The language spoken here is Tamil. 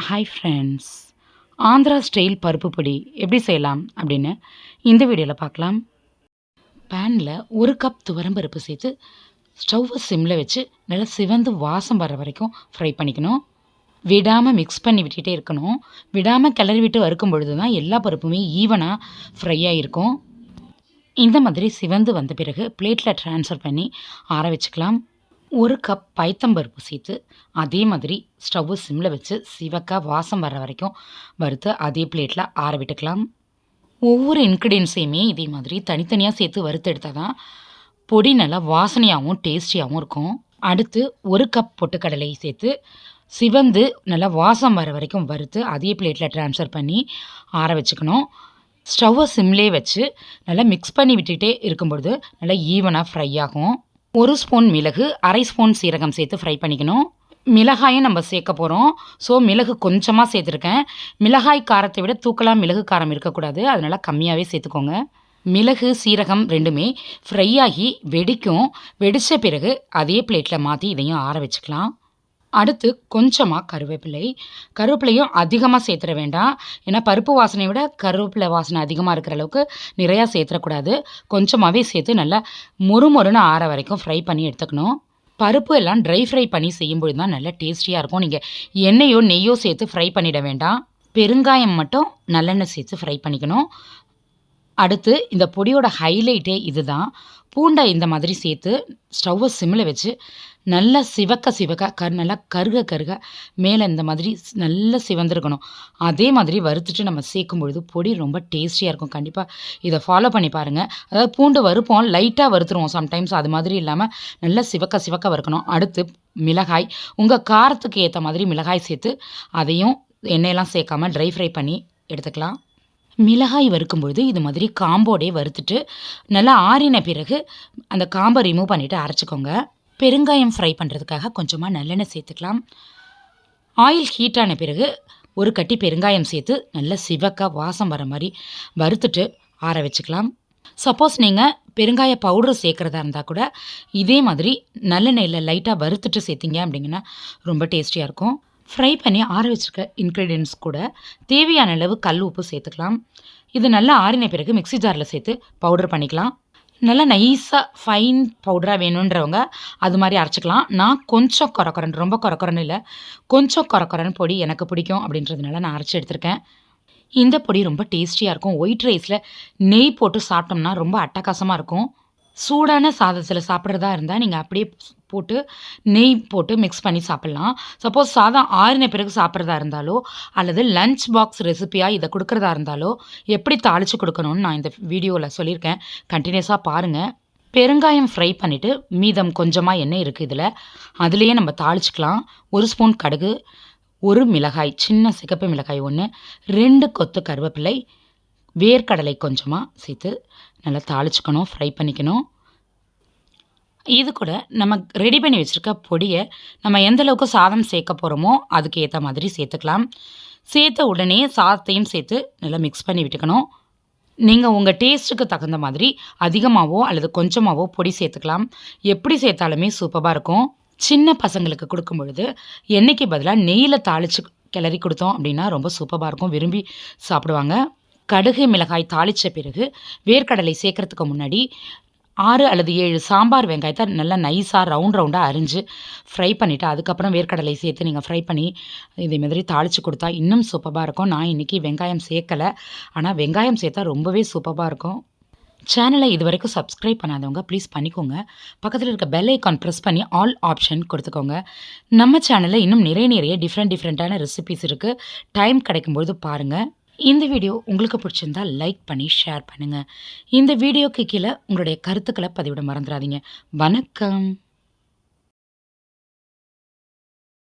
ஹாய் ஃப்ரெண்ட்ஸ், ஆந்திரா ஸ்டைல் பருப்பு பொடி எப்படி செய்யலாம் அப்படின்னு இந்த வீடியோவில் பார்க்கலாம். பேனில் 1 கப் துவரம்பருப்பு சேர்த்து ஸ்டவ்வை சிம்மில் வச்சு நல்லா சிவந்து வாசம் வர வரைக்கும் ஃப்ரை பண்ணிக்கணும். விடாமல் மிக்ஸ் பண்ணி விட்டுகிட்டே இருக்கணும். விடாமல் கிளறி விட்டு வறுக்கும் பொழுது தான் எல்லா பருப்புமே ஈவனாக ஃப்ரை ஆகிருக்கும். இந்த மாதிரி சிவந்து வந்த பிறகு பிளேட்டில் ட்ரான்ஸ்ஃபர் பண்ணி ஆற வச்சுக்கலாம். 1 கப் பைத்தம்பருப்பு சேர்த்து அதே மாதிரி ஸ்டவ்வு சிம்மில் வச்சு சிவக்க வாசம் வர வரைக்கும் வறுத்து அதே பிளேட்டில் ஆற விட்டுக்கலாம். ஒவ்வொரு இன்க்ரீடியன்ஸையுமே இதே மாதிரி தனித்தனியாக சேர்த்து வறுத்து எடுத்தால் தான் பொடி நல்லா வாசனையாகவும் டேஸ்டியாகவும் இருக்கும். அடுத்து 1 கப் பொட்டுக்கடலை சேர்த்து சிவந்து நல்லா வாசம் வர வரைக்கும் வறுத்து அதே பிளேட்டில் ட்ரான்ஸ்ஃபர் பண்ணி ஆற வச்சுக்கணும். ஸ்டவ்வை சிம்லேயே வச்சு நல்லா மிக்ஸ் பண்ணி விட்டுகிட்டே இருக்கும்பொழுது நல்லா ஈவனாக ஃப்ரை ஆகும். 1 ஸ்பூன் மிளகு, 1/2 ஸ்பூன் சீரகம் சேர்த்து ஃப்ரை பண்ணிக்கணும். மிளகாயும் நம்ம சேர்க்க போகிறோம். ஸோ மிளகு கொஞ்சமாக சேர்த்துருக்கேன். மிளகாய் காரத்தை விட தூக்கலாம் மிளகு காரம் இருக்கக்கூடாது, அதனால் கம்மியாகவே சேர்த்துக்கோங்க. மிளகு சீரகம் ரெண்டுமே ஃப்ரை ஆகி வெடிக்கும். வெடித்த பிறகு அதே பிளேட்டில் மாற்றி இதையும் ஆற வச்சுக்கலாம். அடுத்து கொஞ்சமாக கருவேப்பிலையும் அதிகமாக சேர்த்துட வேண்டாம். ஏன்னா பருப்பு வாசனையை விட கருவேப்பிலை வாசனை அதிகமாக இருக்கிற அளவுக்கு நிறையா சேர்த்துடக்கூடாது. கொஞ்சமாகவே சேர்த்து நல்லா மொறுமொறுன்னு ஆற வரைக்கும் ஃப்ரை பண்ணி எடுத்துக்கணும். பருப்பு எல்லாம் ட்ரை ஃப்ரை பண்ணி செய்யும்பொழுது தான் நல்லா டேஸ்டியாக இருக்கும். நீங்கள் எண்ணெயோ நெய்யோ சேர்த்து ஃப்ரை பண்ணிட வேண்டாம். பெருங்காயம் மட்டும் நல்லெண்ணெய் சேர்த்து ஃப்ரை பண்ணிக்கணும். அடுத்து இந்த பொடியோட ஹைலைட்டே இது தான். பூண்டை இந்த மாதிரி சேர்த்து ஸ்டவ்வை சிம்மில் வச்சு நல்லா சிவக்க நல்லா கருக மேலே இந்த மாதிரி நல்லா சிவந்திருக்கணும். அதே மாதிரி வறுத்துட்டு நம்ம சேர்க்கும் பொழுது பொடி ரொம்ப டேஸ்டியாக இருக்கும். கண்டிப்பாக இதை ஃபாலோ பண்ணி பாருங்கள். அதாவது பூண்டு வறுப்போம், லைட்டாக வறுத்துருவோம் சம்டைம்ஸ், அது மாதிரி இல்லாமல் நல்லா சிவக்க வறுக்கணும். அடுத்து மிளகாய், உங்கள் காரத்துக்கு ஏற்ற மாதிரி மிளகாய் சேர்த்து அதையும் எண்ணெயெல்லாம் சேர்க்காமல் ட்ரை ஃப்ரை பண்ணி எடுத்துக்கலாம். மிளகாய் வறுக்கும் பொழுது இது மாதிரி காம்போடே வறுத்துட்டு நல்லா ஆறின பிறகு அந்த காம்பை ரிமூவ் பண்ணிவிட்டு அரைச்சிக்கோங்க. பெருங்காயம் ஃப்ரை பண்ணுறதுக்காக கொஞ்சமாக நல்லெண்ணெய் சேர்த்துக்கலாம். ஆயில் ஹீட்டான பிறகு 1 கட்டி பெருங்காயம் சேர்த்து நல்லா சிவக்க வாசம் வர மாதிரி வறுத்துட்டு ஆற வச்சுக்கலாம். சப்போஸ் நீங்கள் பெருங்காய பவுட்ரு சேர்க்குறதா இருந்தால் கூட இதே மாதிரி நல்லெண்ணெயில் லைட்டாக வறுத்துட்டு சேர்த்திங்க அப்படிங்கன்னா ரொம்ப டேஸ்டியாக இருக்கும். ஃப்ரை பண்ணி ஆற வச்சுருக்க இன்க்ரீடியன்ட்ஸ் கூட தேவையான அளவு கல் உப்பு சேர்த்துக்கலாம். இது நல்லா ஆறின பிறகு மிக்ஸி ஜாரில் சேர்த்து பவுடர் பண்ணிக்கலாம். நல்லா நைஸாக ஃபைன் பவுடராக வேணுன்றவங்க அது மாதிரி அரைச்சிக்கலாம். நான் கொஞ்சம் கொரன்னு, ரொம்ப கொரன்னு இல்லை, கொஞ்சம் கொரன்னு பொடி எனக்கு பிடிக்கும் அப்படின்றதுனால நான் அரைச்சி எடுத்திருக்கேன். இந்த பொடி ரொம்ப டேஸ்டியாக இருக்கும். ஒயிட் ரைஸில் நெய் போட்டு சாப்பிட்டோம்னா ரொம்ப அட்டகாசமாக இருக்கும். சூடான சாதத்தில் சாப்பிட்றதா இருந்தால் நீங்கள் அப்படியே போட்டு நெய் போட்டு மிக்ஸ் பண்ணி சாப்பிட்லாம். சப்போஸ் சாதம் ஆறின பிறகு சாப்பிட்றதா இருந்தாலோ அல்லது லஞ்ச் பாக்ஸ் ரெசிப்பியாக இதை கொடுக்குறதா இருந்தாலோ எப்படி தாளித்து கொடுக்கணும்னு நான் இந்த வீடியோவில் சொல்லியிருக்கேன். கண்டினியூஸாக பாருங்கள். பெருங்காயம் ஃப்ரை பண்ணிவிட்டு மீதம் கொஞ்சமாக எண்ணெய் இருக்குது இதில், அதுலேயே நம்ம தாளிச்சிக்கலாம். 1 ஸ்பூன் கடுகு, 1 மிளகாய், சின்ன சிகப்பு மிளகாய் 1, 2 கொத்து கருவேப்பிலை, வேர்க்கடலை கொஞ்சமாக சேர்த்து நல்லா தாளிச்சுக்கணும், ஃப்ரை பண்ணிக்கணும். இது கூட நம்ம ரெடி பண்ணி வச்சுருக்க பொடியை நம்ம எந்த அளவுக்கு சாதம் சேர்க்க போகிறோமோ அதுக்கு ஏற்ற மாதிரி சேர்த்துக்கலாம். சேர்த்த உடனே சாதத்தையும் சேர்த்து நல்லா மிக்ஸ் பண்ணி விட்டுக்கணும். நீங்கள் உங்கள் டேஸ்ட்டுக்கு தகுந்த மாதிரி அதிகமாகவோ அல்லது கொஞ்சமாகவோ பொடி சேர்த்துக்கலாம். எப்படி சேர்த்தாலுமே சூப்பராக இருக்கும். சின்ன பசங்களுக்கு கொடுக்கும் பொழுது எண்ணெய்க்கு பதிலாக நெய்யில் தாளித்து கிளறி கொடுத்தோம் அப்படின்னா ரொம்ப சூப்பராக இருக்கும், விரும்பி சாப்பிடுவாங்க. கடுகு மிளகாய் தாளித்த பிறகு வேர்க்கடலை சேர்க்குறதுக்கு முன்னாடி 6 அல்லது 7 சாம்பார் வெங்காயத்தை நல்லா நைஸாக ரவுண்டாக அரிஞ்சு ஃப்ரை பண்ணிவிட்டு அதுக்கப்புறம் வேர்க்கடலை சேர்த்து நீங்கள் ஃப்ரை பண்ணி இதே மாதிரி தாளித்து கொடுத்தா இன்னும் சூப்பராக இருக்கும். நான் இன்றைக்கி வெங்காயம் சேர்க்கலை, ஆனால் வெங்காயம் சேர்த்தா ரொம்பவே சூப்பராக இருக்கும். சேனலை இது வரைக்கும் சப்ஸ்கிரைப் பண்ணாதவங்க ப்ளீஸ் பண்ணிக்கோங்க. பக்கத்தில் இருக்க பெல் ஐக்கான் ப்ரெஸ் பண்ணி ஆல் ஆப்ஷன் கொடுத்துக்கோங்க. நம்ம சேனலில் இன்னும் நிறைய டிஃப்ரெண்ட்டான ரெசிபிஸ் இருக்குது. டைம் கிடைக்கும்பொழுது பாருங்கள். இந்த வீடியோ உங்களுக்கு பிடிச்சிருந்தா லைக் பண்ணி ஷேர் பண்ணுங்கள். இந்த வீடியோக்கு கீழே உங்களுடைய கருத்துக்களை பதிவிட மறந்துடாதீங்க. வணக்கம்.